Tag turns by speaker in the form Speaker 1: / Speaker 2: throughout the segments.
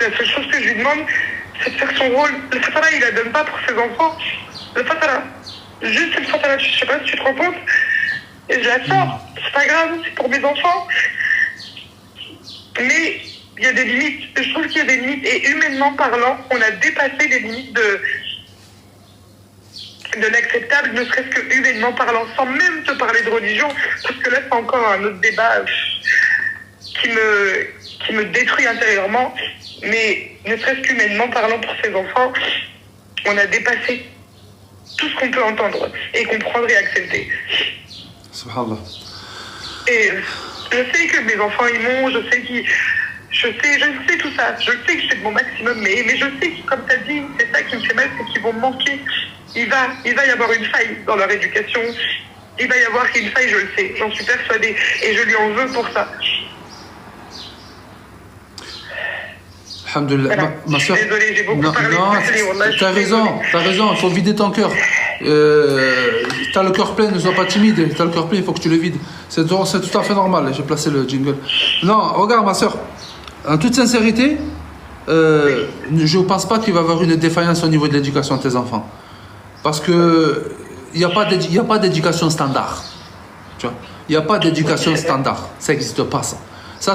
Speaker 1: La seule chose que je lui demande, c'est de faire son rôle. Le fatala, il la donne pas pour ses enfants. Le fatala. Juste le fatala, je sais pas si tu te rends compte. Et je la sors. C'est pas grave, c'est pour mes enfants. Mais il y a des limites. Je trouve qu'il y a des limites. Et humainement parlant, on a dépassé les limites de l'acceptable, ne serait-ce que humainement parlant, sans même te parler de religion. Parce que là, c'est encore un autre débat qui me détruit intérieurement. Mais ne serait-ce qu'humainement parlant pour ses enfants, on a dépassé tout ce qu'on peut entendre et comprendre et accepter.
Speaker 2: Subhanallah.
Speaker 1: Et je sais que mes enfants ils m'ont, je sais tout ça, je sais que je fais de mon maximum, mais je sais que, comme tu as dit, c'est ça qui me fait mal, c'est qu'ils vont me manquer. Il va y avoir une faille dans leur éducation, il va y avoir une faille, je le sais, j'en suis persuadée, et je lui en veux pour ça.
Speaker 2: Alhamdulillah.
Speaker 1: Voilà.
Speaker 2: Ma soeur,
Speaker 1: désolée, j'ai beaucoup parlé.
Speaker 2: Non, t'as raison, il faut vider ton cœur. T'as le cœur plein, ne sois pas timide. T'as le cœur plein, il faut que tu le vides. C'est tout à fait normal. J'ai placé le jingle. Non, regarde ma soeur, en toute sincérité, je ne pense pas qu'il va y avoir une défaillance au niveau de l'éducation de tes enfants. Parce que il n'y a pas d'éducation standard. Tu vois, il n'y a pas d'éducation standard. Ça n'existe pas, ça. Ça,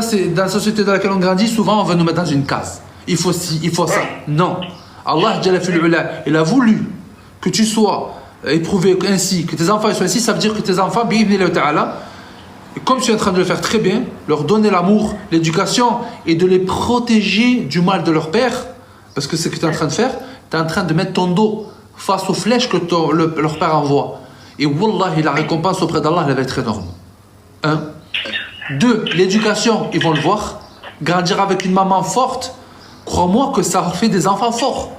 Speaker 2: c'est dans la société dans laquelle on grandit, souvent on veut nous mettre dans une case. Il faut ci, il faut ça. Non. Allah, il a voulu que tu sois éprouvé ainsi, que tes enfants soient ainsi. Ça veut dire que tes enfants, comme tu es en train de le faire très bien, leur donner l'amour, l'éducation et de les protéger du mal de leur père. Parce que c'est ce que tu es en train de faire. Tu es en train de mettre ton dos face aux flèches que leur père envoie. Et Wallahi, la récompense auprès d'Allah, elle va être énorme. 1. 2, l'éducation, ils vont le voir. Grandir avec une maman forte, crois-moi que ça fait des enfants forts.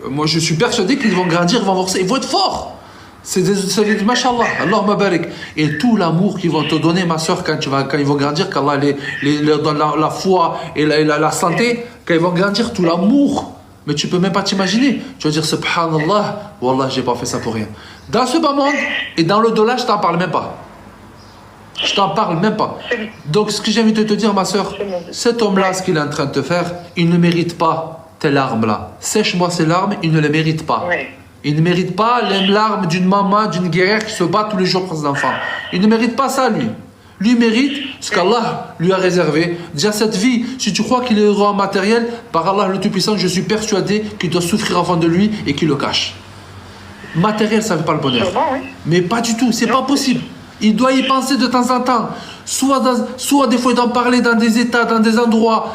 Speaker 2: Moi, je suis persuadé qu'ils vont grandir, ils vont être forts. C'est des mashallah, Allahumma barik. Et tout l'amour qu'ils vont te donner, ma soeur, quand ils vont grandir, qu'Allah leur donne la foi et la santé, quand ils vont grandir, tout l'amour. Mais tu peux même pas t'imaginer. Tu vas dire, subhanallah, wallah, j'ai pas fait ça pour rien. Dans ce bas monde et dans l'au-delà, je t'en parle même pas. Je t'en parle même pas. Donc, ce que j'ai envie de te dire, ma soeur, cet homme-là, ce qu'il est en train de te faire, il ne mérite pas tes larmes-là. Sèche-moi ces larmes, il ne les mérite pas. Il ne mérite pas les larmes d'une maman, d'une guerrière qui se bat tous les jours pour ses enfants. Il ne mérite pas ça, lui. Lui mérite ce qu'Allah lui a réservé. Déjà, cette vie, si tu crois qu'il est heureux en matériel, par Allah le Tout-Puissant, je suis persuadé qu'il doit souffrir avant de lui et qu'il le cache. Matériel, ça ne fait pas le bonheur. Mais pas du tout, c'est pas possible. Il doit y penser de temps en temps. Soit des fois d'en parler dans des états, dans des endroits